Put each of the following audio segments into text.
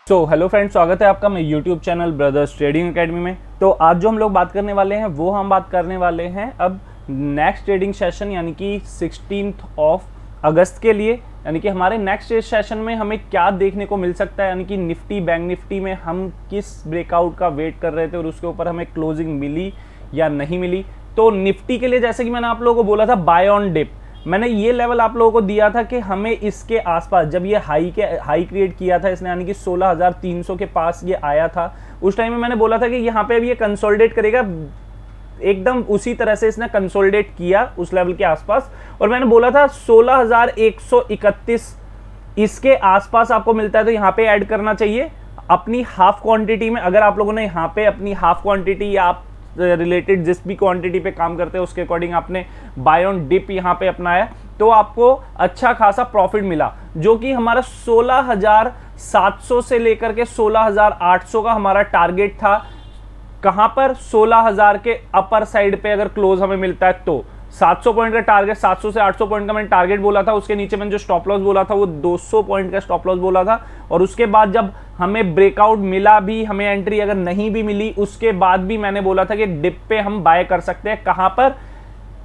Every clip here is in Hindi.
हेलो फ्रेंड्स, स्वागत है आपका मेरे YouTube channel brothers trading academy में। तो आज जो हम लोग बात करने वाले हैं वो हम बात करने वाले हैं अब नेक्स्ट ट्रेडिंग सेशन यानी कि 16 अगस्त के लिए। यानी कि हमारे नेक्स्ट सेशन में हमें क्या देखने को मिल सकता है, यानी कि निफ्टी बैंक निफ्टी में हम किस ब्रेकआउट का वेट कर रहे थे और उसके ऊपर हमें क्लोजिंग मिली या नहीं मिली। तो निफ्टी के लिए जैसे कि मैंने आप लोगों को बोला था बाय ऑन डिप, मैंने ये लेवल आप लोगों को दिया था कि हमें इसके आसपास जब ये हाई क्रिएट किया था इसने, यानी कि 16,300 के पास ये आया था, उस टाइम में मैंने बोला था कि यहाँ पे अब ये कंसोलिडेट करेगा। एकदम उसी तरह से इसने कंसोलिडेट किया उस लेवल के आसपास, और मैंने बोला था 16,131 इसके आसपास आपको मिलता है तो यहाँ पे ऐड करना चाहिए अपनी हाफ क्वांटिटी में। अगर आप लोगों ने यहाँ पे अपनी हाफ क्वांटिटी या आप रिलेटेड जिस भी क्वांटिटी पे काम करते हैं उसके अकॉर्डिंग आपने बाय ऑन डिप यहाँ पे अपनाया तो आपको अच्छा खासा प्रॉफिट मिला, जो कि हमारा 16,700 से लेकर के 16,800 का हमारा टारगेट था। कहां पर 16,000 के अपर साइड पे अगर क्लोज हमें मिलता है तो 700 पॉइंट का टारगेट, 700 से 800 पॉइंट का मैंने टारगेट बोला था। उसके नीचे मैंने जो स्टॉप लॉस बोला था वो 200 पॉइंट का स्टॉप लॉस बोला था। और उसके बाद जब हमें ब्रेकआउट मिला भी, हमें एंट्री अगर नहीं भी मिली, उसके बाद भी मैंने बोला था कि डिप पे हम बाय कर सकते हैं। कहां पर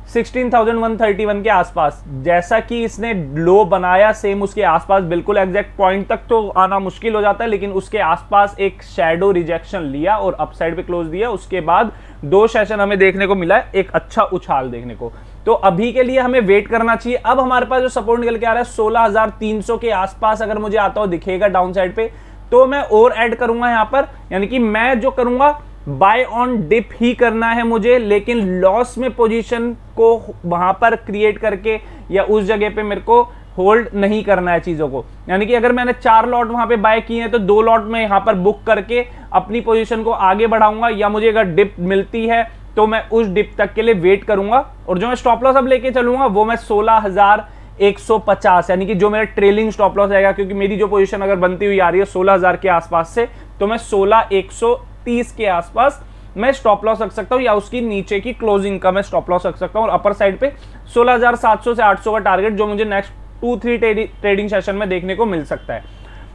16,131 के आसपास। जैसा कि इसने लो बनाया सेम उसके आसपास, बिल्कुल एग्जैक्ट पॉइंट तक तो आना मुश्किल हो जाता है, लेकिन उसके आसपास एक शैडो रिजेक्शन लिया और अपसाइड पे क्लोज दिया। उसके बाद दो सेशन हमें देखने को मिला, एक अच्छा उछाल देखने को। तो अभी के लिए हमें वेट करना चाहिए। अब हमारे पास जो सपोर्ट निकल के आ रहा है 16,300 के आसपास अगर मुझे आता हो दिखेगा डाउन साइड पे, तो मैं और ऐड करूंगा यहां पर। यानी कि मैं जो करूंगा बाय ऑन डिप ही करना है मुझे, लेकिन लॉस में पोजीशन को वहां पर क्रिएट करके या उस जगह पे मेरे को होल्ड नहीं करना है चीजों को। यानी कि अगर मैंने 4 लॉट वहां पे बाय किए हैं तो 2 लॉट में यहां पर बुक करके अपनी पोजीशन को आगे बढ़ाऊंगा, या मुझे अगर डिप मिलती है तो मैं उस डिप तक के लिए वेट करूंगा। और जो मैं स्टॉप लॉस अब लेके चलूंगा वो मैं 16,150 यानी कि जो मेरा ट्रेलिंग स्टॉप लॉस रहेगा, क्योंकि मेरी जो पोजीशन अगर बनती हुई आ रही है 16,000 के आसपास से, तो मैं 16,130 के आसपास मैं स्टॉप लॉस रख सकता हूं, या उसकी नीचे की क्लोजिंग का मैं स्टॉप लॉस रख सकता हूं। और अपर साइड पे 16,700 से 800 का टारगेट जो मुझे नेक्स्ट 2-3 ट्रेडिंग सेशन में देखने को मिल सकता है।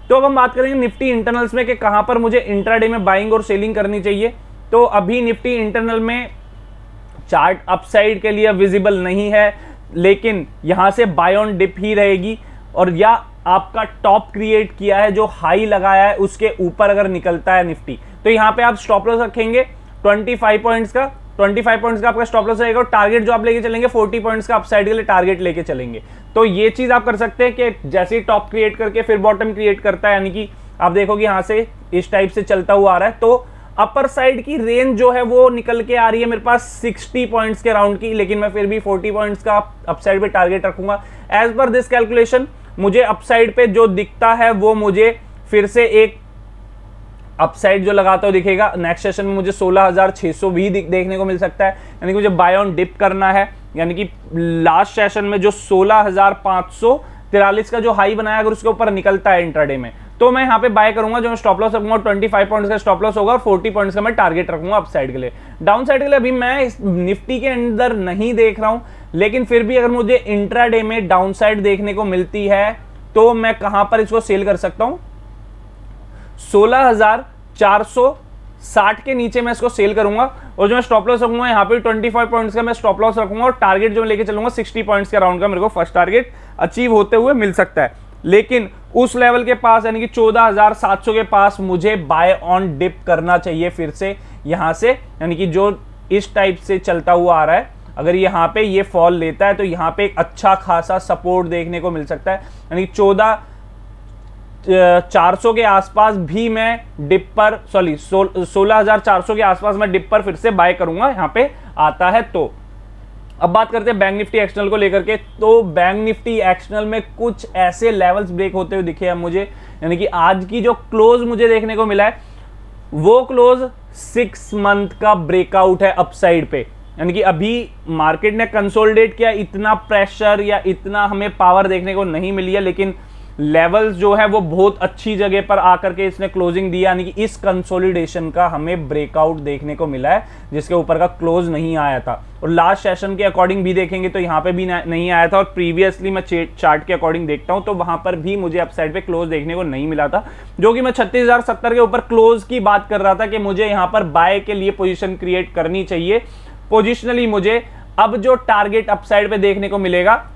तो अब हम बात करेंगे निफ्टी इंटरनल्स में कि कहां पर मुझे इंट्राडे में बाइंग और सेलिंग करनी चाहिए। तो अभी निफ्टी इंटरनल में चार्ट अपसाइड के लिए विजिबल नहीं है, लेकिन यहां से बाय ऑन डिप ही रहेगी। और या आपका टॉप क्रिएट किया है, जो हाई लगाया है उसके ऊपर अगर निकलता है निफ्टी, तो यहां पे आप स्टॉप लॉस रखेंगे 25 पॉइंट्स का। 25 पॉइंट्स का आपका स्टॉप लॉस रहेगा, और टारगेट जो आप लेके चलेंगे 40 पॉइंट्स का अपसाइड के लिए टारगेट लेके चलेंगे। तो ये चीज आप कर सकते हैं कि जैसे ही टॉप क्रिएट करके फिर बॉटम क्रिएट करता है, यानी कि आप देखोगे यहां से इस टाइप से चलता हुआ आ रहा है, तो अपर साइड की रेंज जो है वो निकल के आ रही है मेरे पास 60 पॉइंट्स के राउंड की, लेकिन मैं फिर भी 40 पॉइंट्स का अपसाइड पे टारगेट रखूंगा। एज पर दिस कैलकुलेशन मुझे अपसाइड पे जो दिखता है वो मुझे फिर से एक अपसाइड जो लगाता हुआ दिखेगा। नेक्स्ट सेशन में मुझे 16,600 भी देखने को मिल सकता है, यानी कि मुझे बाय ऑन डिप करना है। यानी कि लास्ट सेशन में जो 16,543 का जो हाई बनाया, अगर उसके ऊपर निकलता है इंट्राडे में, तो मैं यहाँ पे बाय करूंगा। जो मैं स्टॉप लॉस रखूंगा 25 पॉइंट्स का स्टॉप लॉस होगा, और 40 पॉइंट्स का मैं टारगेट रखूंगा अपसाइड के लिए। डाउन साइड के लिए अभी मैं इस निफ्टी के अंदर नहीं देख रहा हूं, लेकिन फिर भी अगर मुझे इंट्राडे में डाउन साइड देखने को मिलती है तो मैं कहां पर इसको सेल कर सकता हूं, 16,460 के नीचे मैं इसको सेल करूंगा। और जो मैं स्टॉप लॉस रखूंगा यहाँ पे 25 पॉइंट्स का मैं स्टॉप लॉस रखूंगा, और टारगेट जो लेके चलूंगा 60 पॉइंट्स के राउंड का मेरे को फर्स्ट टारगेट अचीव होते हुए मिल सकता है। लेकिन उस लेवल के पास यानी कि 14,700 के पास मुझे बाय ऑन डिप करना चाहिए फिर से यहां से। यानी कि जो इस टाइप से चलता हुआ आ रहा है, अगर यहाँ पे ये फॉल लेता है तो यहाँ पे एक अच्छा खासा सपोर्ट देखने को मिल सकता है। यानी 14,400 के आसपास भी मैं डिप पर 16,400 के आसपास मैं डिप पर फिर से बाय करूंगा यहाँ पे आता है तो। अब बात करते हैं बैंक निफ्टी एक्सटर्नल को लेकर के। तो बैंक निफ्टी एक्सटर्नल में कुछ ऐसे लेवल्स ब्रेक होते हुए दिखे हैं मुझे, यानी कि आज की जो क्लोज मुझे देखने को मिला है वो क्लोज 6 मंथ का ब्रेकआउट है अपसाइड पे। यानी कि अभी मार्केट ने कंसोलिडेट किया, इतना प्रेशर या इतना हमें पावर देखने को नहीं मिली है, लेकिन लेवल्स जो है वो बहुत अच्छी जगह पर आकर के इसने क्लोजिंग दी, यानी कि इस कंसोलिडेशन का हमें ब्रेकआउट देखने को मिला है जिसके ऊपर का क्लोज नहीं आया था। और लास्ट सेशन के अकॉर्डिंग भी देखेंगे तो यहाँ पे भी नहीं आया था, और प्रीवियसली मैं चार्ट के अकॉर्डिंग देखता हूँ तो वहां पर भी मुझे अपसाइड पे क्लोज देखने को नहीं मिला था, जो कि मैं 36,070 के ऊपर क्लोज की बात कर रहा था कि मुझे यहाँ पर बाय के लिए पोजिशन क्रिएट करनी चाहिए। पोजिशनली मुझे अब जो टारगेट अपसाइड पे देखने को मिलेगा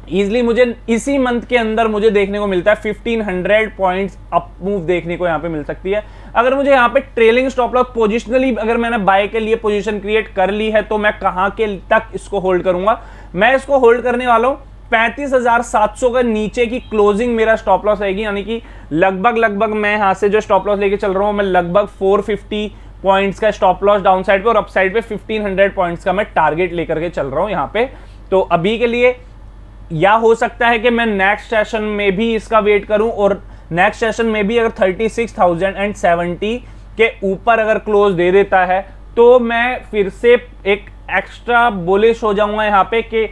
इजिली मुझे इसी मंथ के अंदर मुझे देखने को मिलता है 1500 पॉइंट्स अप मूव देखने को यहाँ पे मिल सकती है। अगर मुझे यहाँ पे ट्रेलिंग स्टॉप लॉस पोजिशनली अगर मैंने बाय के लिए पोजीशन क्रिएट कर ली है तो मैं कहां के तक इसको होल्ड करूंगा, मैं इसको होल्ड करने वाला हूं 35,700 का नीचे की क्लोजिंग मेरा स्टॉप लॉस रहेगी, यानी कि लगभग मैं यहां से जो स्टॉप लॉस लेके चल रहा हूं मैं लगभग 450 पॉइंट्स का स्टॉप लॉस डाउन साइड पे और अप साइड पे 1500 पॉइंट्स का मैं टारगेट लेकर के चल रहा हूं यहाँ पे। तो अभी के लिए या हो सकता है कि मैं नेक्स्ट सेशन में भी इसका वेट करूं और नेक्स्ट सेशन में भी अगर 36,070 के ऊपर अगर क्लोज दे देता है तो मैं फिर से एक एक्स्ट्रा बुलिश हो जाऊंगा यहाँ पे कि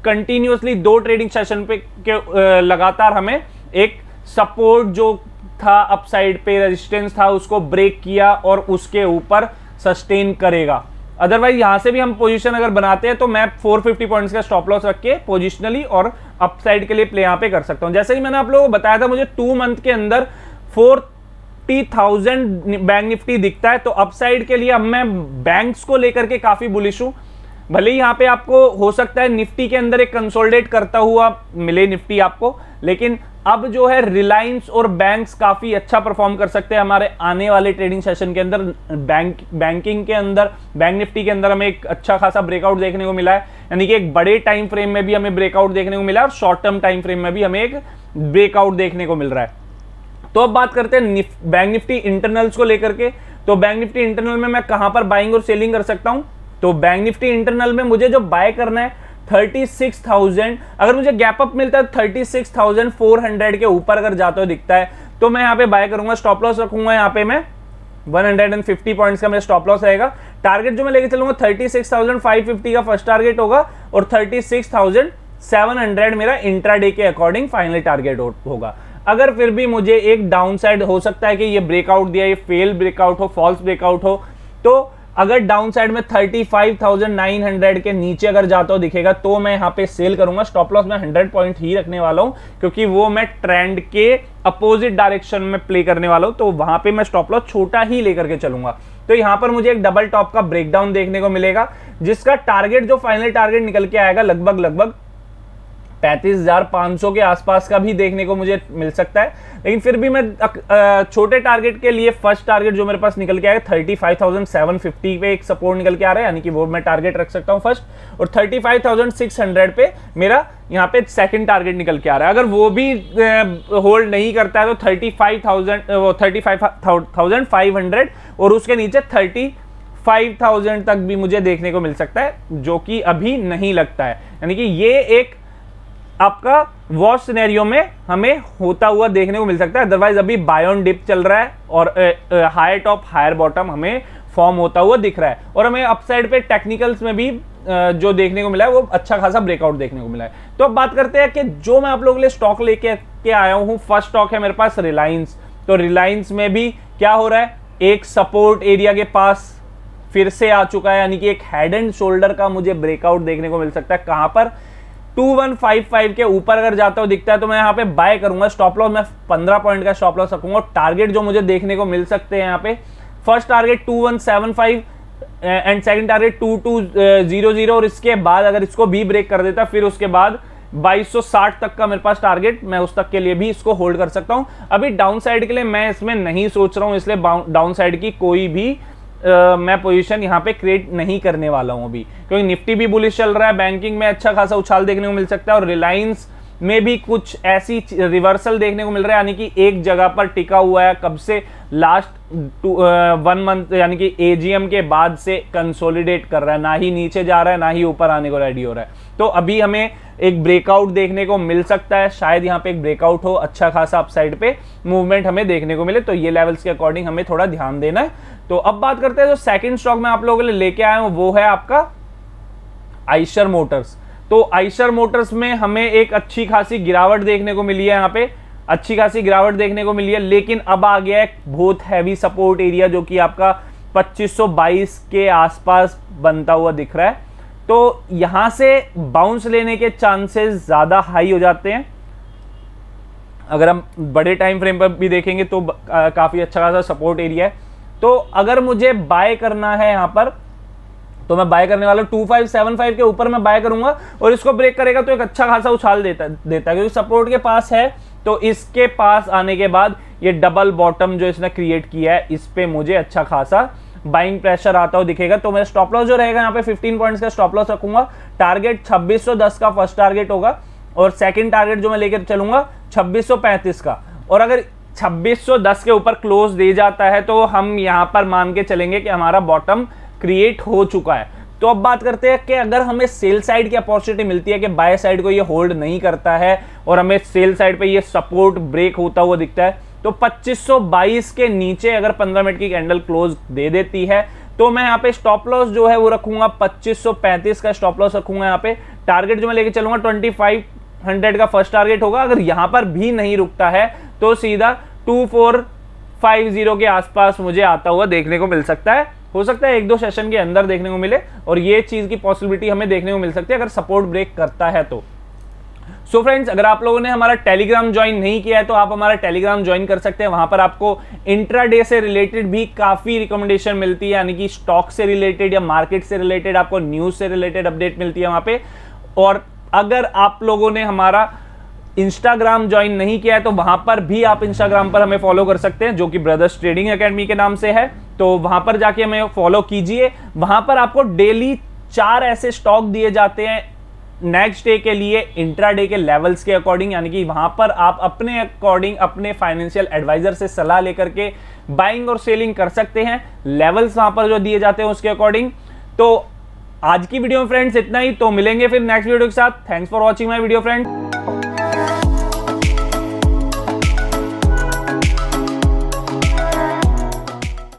कंटिन्यूअसली दो ट्रेडिंग सेशन पे के लगातार हमें एक सपोर्ट जो था अपसाइड पे रेजिस्टेंस था उसको ब्रेक किया और उसके ऊपर सस्टेन करेगा। अदरवाइज यहां से भी हम पोजीशन अगर बनाते हैं तो मैं 450 पॉइंट्स का स्टॉप लॉस रख के पोजिशनली और अपसाइड के लिए प्ले यहां पे कर सकता हूं। जैसे ही मैंने आप लोगों को बताया था मुझे 2 मंथ के अंदर 40,000 बैंक निफ्टी दिखता है, तो अपसाइड के लिए अब मैं बैंक्स को लेकर के काफी बुलिश हूं। भले ही यहां पे आपको हो सकता है निफ्टी के अंदर एक कंसोलिडेट करता हुआ मिले निफ्टी आपको, लेकिन अब जो है रिलायंस और बैंक्स काफी अच्छा परफॉर्म कर सकते हैं हमारे आने वाले ट्रेडिंग सेशन के अंदर। बैंकिंग के अंदर बैंक निफ्टी के अंदर हमें एक अच्छा खासा ब्रेकआउट देखने को मिला है, यानी कि एक बड़े टाइम फ्रेम में भी हमें ब्रेकआउट देखने को मिला है और शॉर्ट टर्म टाइम फ्रेम में भी हमें एक ब्रेकआउट देखने को मिल रहा है। तो अब बात करते हैं बैंक निफ्टी इंटरनल्स को लेकर के। तो बैंक निफ्टी इंटरनल में मैं कहां पर बाइंग और सेलिंग कर सकता हूं, तो बैंक निफ्टी इंटरनल में मुझे जो बाय करना है 36,000, अगर मुझे गैप अप मिलता है 36,400 के ऊपर अगर जाता हुआ दिखता है तो मैं यहां पे बाय करूंगा। स्टॉप लॉस रखूंगा यहां पे मैं 150 पॉइंट्स का मेरा स्टॉप लॉस रहेगा। टारगेट जो मैं लेके चलूंगा 36,550 का फर्स्ट टारगेट होगा और 36,700 मेरा इंट्राडे के अकॉर्डिंग फाइनल टारगेट होगा। अगर फिर भी मुझे एक डाउन साइड हो सकता है कि ये ब्रेकआउट दिया, ये फेल ब्रेकआउट हो, फॉल्स ब्रेकआउट हो, तो अगर डाउन साइड में 35,900 के नीचे अगर जाता हो दिखेगा तो मैं यहां पे सेल करूंगा। स्टॉप लॉस मैं 100 पॉइंट ही रखने वाला हूं क्योंकि वो मैं ट्रेंड के अपोजिट डायरेक्शन में प्ले करने वाला हूं, तो वहां पे मैं स्टॉप लॉस छोटा ही लेकर के चलूंगा। तो यहां पर मुझे एक डबल टॉप का ब्रेकडाउन देखने को मिलेगा जिसका टारगेट जो फाइनल टारगेट निकल के आएगा लगभग 35,500 के आसपास का भी देखने को मुझे मिल सकता है। लेकिन फिर भी मैं छोटे टारगेट के लिए फर्स्ट टारगेट जो मेरे पास निकल के आएगा 35,750 पे एक सपोर्ट निकल के आ रहा है, यानी कि वो मैं टारगेट रख सकता हूं फर्स्ट, और 35,600 पे मेरा यहाँ पे सेकंड टारगेट निकल के आ रहा है। अगर वो भी होल्ड नहीं करता है तो 35,500 और उसके नीचे 35,000 तक भी मुझे देखने को मिल सकता है, जो कि अभी नहीं लगता है। यानी कि ये एक आपका वॉच सिनेरियो में हमें होता हुआ देखने को मिल सकता है। अदरवाइज अभी बाय ऑन डिप चल रहा है और हायर टॉप हायर बॉटम हमें फॉर्म होता हुआ दिख रहा है, और हमें अपसाइड पे टेक्निकल्स में भी जो देखने को मिला है वो अच्छा खासा ब्रेकआउट देखने को मिला है। तो अब बात करते हैं कि जो मैं आप लोगों के लिए स्टॉक लेके आया हूं, फर्स्ट स्टॉक है मेरे पास रिलायंस। तो रिलायंस में भी क्या हो रहा है, एक सपोर्ट एरिया के पास फिर से आ चुका है, यानी कि एक हेड एंड शोल्डर का मुझे ब्रेकआउट देखने को मिल सकता है। कहां पर 2155 के ऊपर अगर जाता हुआ दिखता है तो मैं यहाँ पे बाय करूंगा। स्टॉप लॉस मैं 15 पॉइंट का स्टॉप लॉस रखूंगा। टारगेट जो मुझे देखने को मिल सकते हैं यहाँ पे, first target 2175 and second target 2200, और इसके बाद अगर इसको भी ब्रेक कर देता फिर उसके बाद 2260 तक का मेरे पास टारगेट, मैं उस तक के लिए भी इसको होल्ड कर सकता हूं। अभी डाउन साइड के लिए मैं इसमें नहीं सोच रहा हूं, इसलिए डाउन साइड की कोई भी मैं पोजीशन यहां पे क्रिएट नहीं करने वाला हूं अभी, क्योंकि निफ्टी भी बुलिश चल रहा है, बैंकिंग में अच्छा खासा उछाल देखने को मिल सकता है और रिलायंस में भी कुछ ऐसी रिवर्सल देखने को मिल रहा है, यानी कि एक जगह पर टिका हुआ है कब से, लास्ट 1 मंथ, यानी कि एजीएम के बाद से कंसोलिडेट कर रहा है, ना ही नीचे जा रहा है ना ही ऊपर आने को रेडी हो रहा है। तो अभी हमें एक ब्रेकआउट देखने को मिल सकता है, शायद यहाँ पे एक ब्रेकआउट हो, अच्छा खासा अपसाइड पे मूवमेंट हमें देखने को मिले, तो ये लेवल्स के अकॉर्डिंग हमें थोड़ा ध्यान देना है। तो अब बात करते हैं जो सेकंड स्टॉक मैं आप लोगों के लिए लेके आया हूं वो है आपका आइशर मोटर्स। तो आइशर मोटर्स में हमें एक अच्छी खासी गिरावट देखने को मिली है, यहाँ पे अच्छी खासी गिरावट देखने को मिली है, लेकिन अब आ गया है बहुत हैवी सपोर्ट एरिया जो कि आपका 2522 के आसपास बनता हुआ दिख रहा है। तो यहां से बाउंस लेने के चांसेस ज्यादा हाई हो जाते हैं। अगर हम बड़े टाइम फ्रेम पर भी देखेंगे तो काफी अच्छा खासा सपोर्ट एरिया है। तो अगर मुझे बाय करना है यहां पर, तो मैं बाय करने वाला 2575 के ऊपर मैं बाय करूंगा, और इसको ब्रेक करेगा तो एक अच्छा खासा उछाल देता है क्योंकि सपोर्ट के पास है। तो इसके पास आने के बाद ये डबल बॉटम जो इसने क्रिएट किया है, इस पे मुझे अच्छा खासा बाइंग प्रेशर आता हुआ दिखेगा। तो मेरा स्टॉप लॉस जो रहेगा यहाँ पे 15 पॉइंट्स का स्टॉप लॉस रखूंगा। टारगेट 2610 का फर्स्ट टारगेट होगा, और सेकंड टारगेट जो मैं लेकर चलूंगा 2635 का। और अगर 2610 के ऊपर क्लोज दे जाता है तो हम यहां पर मान के चलेंगे कि हमारा बॉटम क्रिएट हो चुका है। तो अब बात करते हैं कि अगर हमें सेल साइड की अपॉर्चुनिटी मिलती है कि बाय साइड को ये होल्ड नहीं करता है और हमें सेल साइड पे ये सपोर्ट ब्रेक होता हुआ दिखता है, तो 2522 के नीचे अगर 15 मिनट की कैंडल क्लोज दे देती है तो मैं यहाँ पे स्टॉप लॉस जो है वो रखूंगा 2535 का स्टॉप लॉस रखूंगा। यहाँ पे टारगेट जो मैं लेके चलूंगा 2500 का फर्स्ट टारगेट होगा। अगर यहाँ पर भी नहीं रुकता है तो सीधा 2450 के आसपास मुझे आता हुआ देखने को मिल सकता है। हो सकता है एक दो सेशन के अंदर देखने को मिले, और ये चीज की पॉसिबिलिटी हमें देखने को मिल सकती है अगर सपोर्ट ब्रेक करता है तो। सो फ्रेंड्स, अगर आप लोगों ने हमारा टेलीग्राम ज्वाइन नहीं किया है तो आप हमारा टेलीग्राम ज्वाइन कर सकते हैं। वहां पर आपको इंट्राडे से रिलेटेड भी काफी रिकमेंडेशन मिलती है, यानी कि स्टॉक से रिलेटेड या मार्केट से रिलेटेड आपको न्यूज से रिलेटेड अपडेट मिलती है वहां पे। और अगर आप लोगों ने हमारा इंस्टाग्राम ज्वाइन नहीं किया है तो वहां पर भी आप इंस्टाग्राम पर हमें फॉलो कर सकते हैं, जो कि ब्रदर्स ट्रेडिंग एकेडमी के नाम से है। तो वहां पर जाके हमें फॉलो कीजिए। वहां पर आपको डेली 4 ऐसे स्टॉक दिए जाते हैं नेक्स्ट डे के लिए इंट्राडे के लेवल्स के अकॉर्डिंग, यानी कि वहां पर आप अपने अकॉर्डिंग अपने फाइनेंशियल एडवाइजर से सलाह लेकर के बाइंग और सेलिंग कर सकते हैं। लेवल्स वहां पर जो दिए जाते हैं उसके अकॉर्डिंग। तो आज की वीडियो में फ्रेंड्स इतना ही, तो मिलेंगे फिर नेक्स्ट वीडियो के साथ। Thanks for watching my video friends.